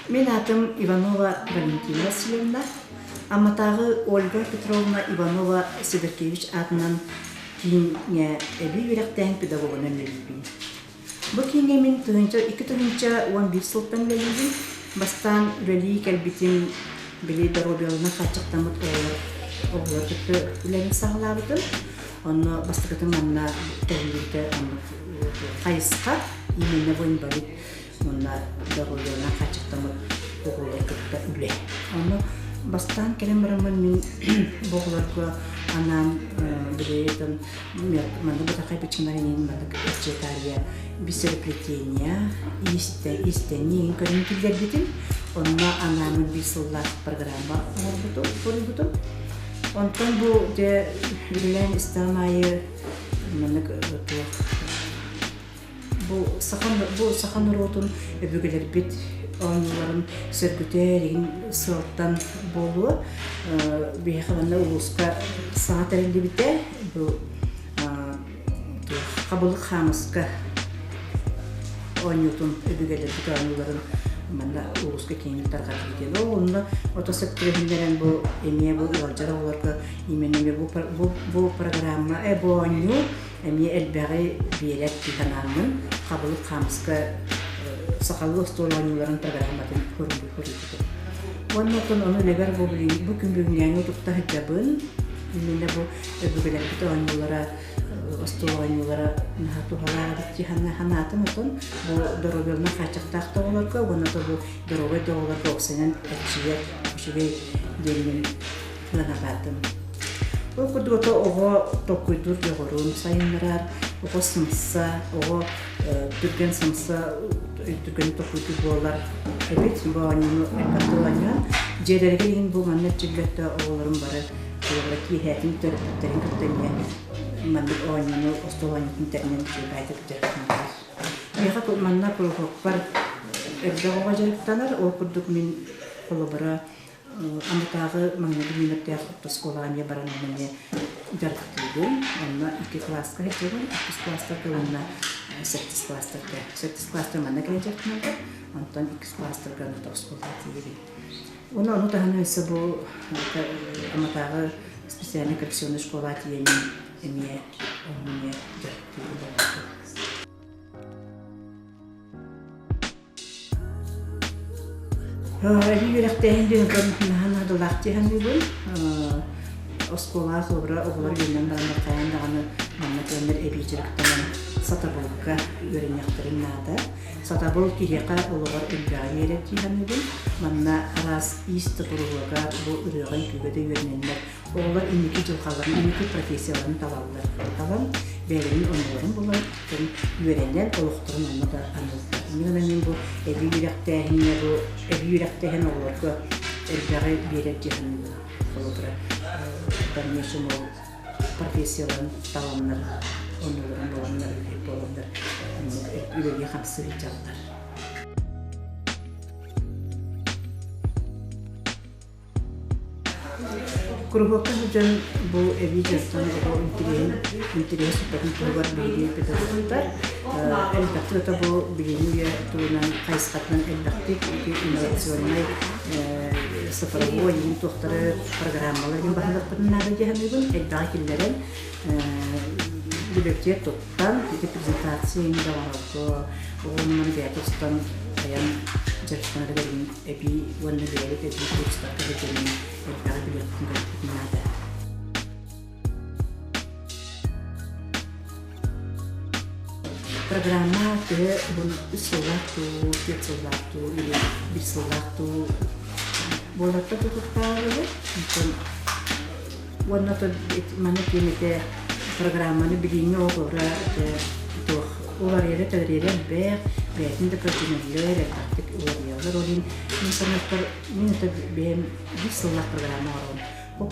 Мен атым Иванова Валентина Васильевна, аматағы Ольга Петровна Иванова Сидоркевич атынан кейінге әбей өректән педагогынан өліппін. Бұл кейінге мен екі тұғынша 11 сылттан өліппін. Бастан өлі кәлбетін білей дәробеліна қатшықтамыт оғылар күтті үләні сағылабыдым. Оны бастықытым анна тәлілді қайысқа емене бойын барып, онна дәробеліна қатшықтамыт оғылар күтті үлә. Оны бастан келем барамын мен боғыларға анам білетін маңды бұтақай бітшімаренен маңды әтчетария бисереплетения истенен көрінкілдер бетін. Онна анамын бисыллар программа орбутум. Онтан бұл де үлілен істамайы бұл сақан ұротын өбігілер бет оңыларын сөргүтәрін сылттан болуы бейхаланна ұлысқа саңат әрінді біте бұл қабылық хамысқа оңылтын өбігілер бет оңыларын манда ұлысқа кеңілтарға келген. Онына отосөптірігіндерін бұл әме бұл ұлжара оларға именеме бұл программа бұл оңыл әме әлбәғі берет кейханамын қабылық хамысқа сақалы ұстоланыларын программатын көрінді. Оннатын оны легар бұл күнбігінген ұтықта хәттабын, именно бұл өбігілер біті оңылара ұстоланылара нұхатуғалары бітті ханатын ұтын бұл дұрабеліна қачықтақты оларға, оннаты бұл дұрабай доғыларға оқсайнан әтшілер үшіге делмен ланағадым. Бұл күрді оғы тоққойдыр жоғырын сайынларар, оғы сымса, оғы түрген сымса, түрген тоққойды болар. Әбет, бұл анымы әкатылanya, жерлерге деген бұл маннет жүрлетті оғыларым бары, оларға кейхәтін түрін күттенген, мандық анымы остоланетін тәрінен бәйті күттер. Еға манна күлғық бар әрді оға жеріктанар, ол күрдік мен қолы бара амытағы маңнады минуттер сколания баранымыне жарықтылығын, онына 2 класска хетеген, 2 класстарда онына 8 класстарда. 8 класстар манна келен жарықтынады, онтан 2 класстарда онына сколға тегелі. Оны тағаны өсі бұл амытағы специальный коррекционный школа тегенен әме онына жарықтылығы. Әбей өректәйін дөң көрінтінаған адылақтыған бұл. Оскола собра оғылар үйінен бағында қайындағаны маңна көнер әбей жүріктімен сатабылға өрінектірін нады. Сатабыл кейеқа олығар үлбәғі ереттіған бұл. Маңна арас исті тұрғылыға бұл үріған күйгеді өрінендер. Оғылар үнекі жылқаларын, үнекі профессияларын талалылар. Талан бәлінің оңыларын бұлар өренен олықтырын оны да анылды. Мен бұл әбей өректәйін оларға әрбәғі берет жеғын олығыра. Дәрмешім ол профессияларын таланлар, оңыларын боланлар, үлек боланлар, үлеге қамсы жалдар. Күрғаққа жүжен бұл әбей жастан бұл интерес сұпатын тұрғар бейдей педагогтар. Әлбәқті өті бұл білемуге тұрынан қайысқатынан әлбәқті инновационный сыфырғы ең тоқтары программаларын бағылықтырын нады дегені бұл әлбәғі келдерін бүліктер тоқтан презентацияны давалғы оғылынан бәтістан аян жарыстанады берген әбей өңі беріп әбей курстарды берген әлбәғі біліктің көріпетін нады. Программа тээ бұл 3 сыллақту, 5 сыллақту, 1 сыллақту болатта тұтықтағы. Оннаты маны кеметі программаны білейіне оғыра олар ері тәдірері бәйтінді көртінерлер, әктік олар елдер олин. Мен өті бәйім 1 сыллақ программа орын. Бұл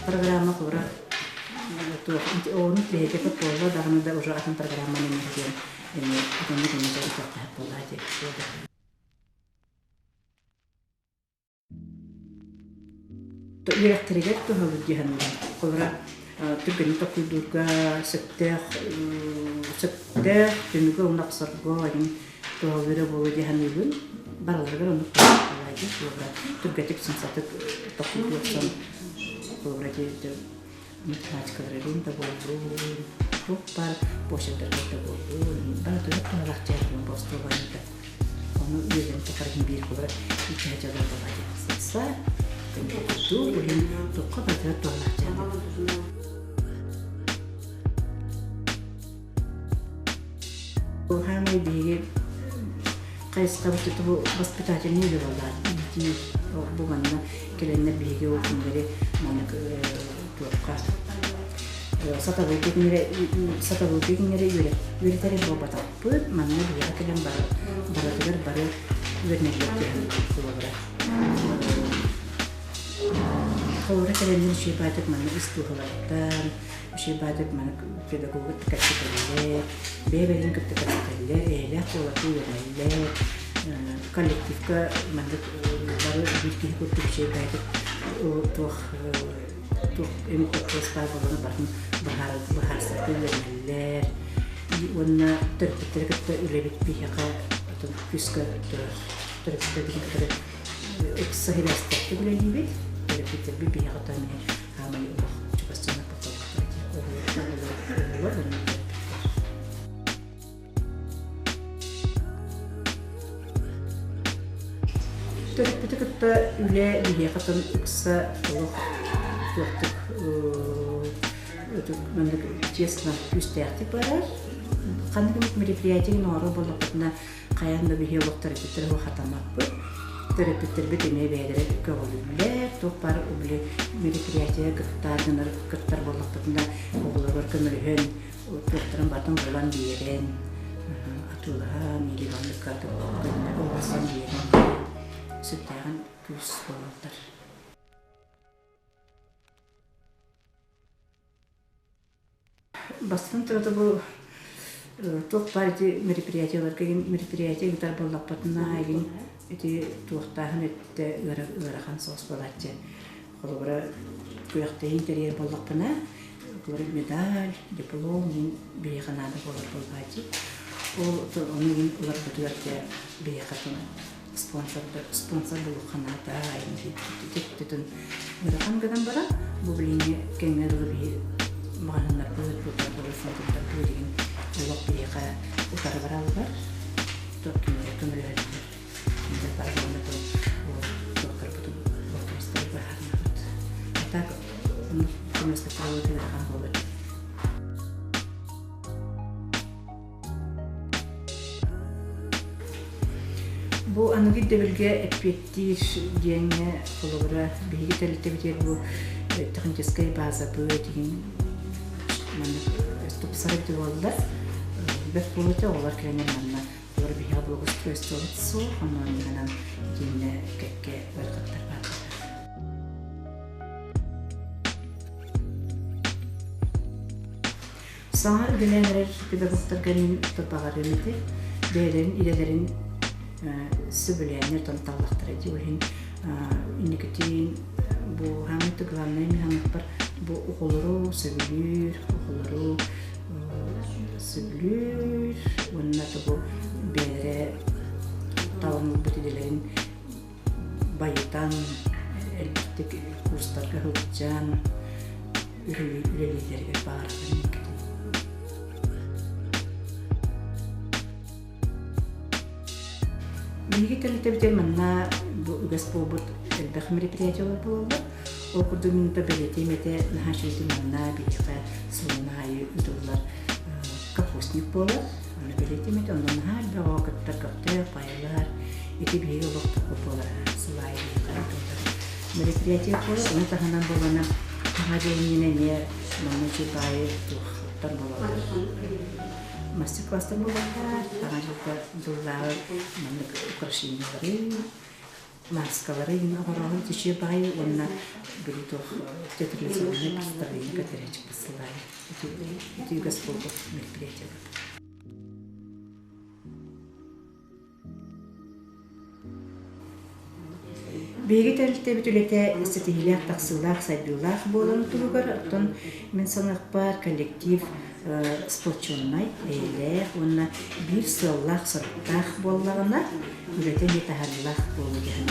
программа қора оның тілеге көп болды, дағыны да ұжы атын программаны мерген. Әкемді кеметі ұтақты болды деп болды. Үйрәқтірегер тұғылы дегенді. Қолыра түргені тоқылдырға сөттер, түнігі ұнақсырға тұғылыры болу дегенді. бараларга onu kolaydı. Sonra Türkiye'deki sınıfta topluyorsun. Sonra işte matematiklerin de oldu. Çok par poşetler de oldu. Bana da çok anlatacağım Boston'da. Onu yüzden tekrardan bir kadar ihtiyaç var. Sağ itu boleh toko pada tolak jalan. Hamil bir kayıt kabul itu hospitalnya ni juga lah. Jadi bukan na kelihatan bir o kembali mana ke tuakar. Satu butik ni yuri tadi bawa taput mana dia kelihatan baru verniknya keluar. Kalau kalian ini syibadat mana istighfar, syibadat mana kita kuat kasih kerja, beberin kita kasih kerja, kalau tu yang kolektif ke mana baru bikin kuat syibadat, tuh ini terus pada bahar satu yang warna terkait lebih pihak atau fiskal terkait sahih aspek lebih kita bibi katanya amal Allah coba sana potong terus kita ulah dia kata uksa Allah waktu itu menurut jesna üstärti para kan kami meripriating noro bolak na kayak lebih waktu kita khatama terpikir ini beda kewajiban tuh para ubli meripriating ketar bolak na bolak kemerihan untuk terbatang bulan biren atulah ini banyak kata orang biren sedang kus bolak Бастан тұрады бұл тоқ бар мероприятиялар кеген мероприятия гитар боллақпатына айгин эти туақтағын өтті ырахан соғыс болатты. Қолы бұра көяқты интерьер боллақпына қолы медаль, диплом, бейханады болар болғады. Оның олар бұтығатты бейхатына спонсор болу қанада айын тектетін ырахан гадан бара бұл біліне кеңгерлі бей Makananlar putar borusan putar puring ulok biaka utara barabar to kembali kita pada waktu dokter betul waktu istri berharap kita mesti tahu tidak akan boleh bu anu gitu belge epitir dianya kolora bihi kita lihat bu tekniskai bahasa puting mana itu besar itu walda berpuluh orang kayaknya mana orang biar bagus terus so karena dengan jenis kayak berkata sangat gelenler kita bertergani terpagar ini deren idelerin sebelah tentang terjadiin ini ketin bu hangat gelamnya ini hangat bu ukuluru sebelur wanna tuh bere tahun bertidilain bayutan elektrik kustar ke hujan uli dari par Bagi kita mana gas pobot البخمري برياتو بوبا وكردو من ببلتي متى نهاشيتو منا بيخا سوناي دولار كفوسني بولا أنا بلتي متى أنا نهار بوا كتر بايلار إتي بيجو وقت بولا سلاي بيخا دولار مري برياتو بولا أنا تهنا بوانا هاجي نينيا مامتي باي توخ تربولا masih kelas terbuka, tangan juga dolar, mana kerasi negeri, mas kalarin orang itu siapa yang warna begitu jatuh sebenarnya pasti kita cepat selesai, itu juga sepuluh menit aja. Begitu betul-betul setihilak taksulah, saya bilang boleh tu juga, ton mensangat par kolektif сплоченный эйлэх онна бир сыллах сырттах боллагына үрете нетахаллах болу жаһан.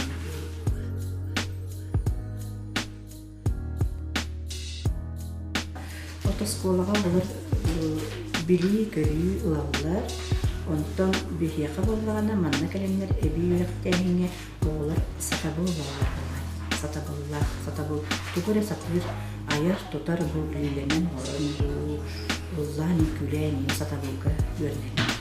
Отосколага булар били көрү ылаллар онтон бихияка боллагына манна келемнер эби үректеңе олар сатабыл болалар. Сатабыл тугуре сатыр аяр тотар бу билемен орын бу уллан күләни сатабылга görнен.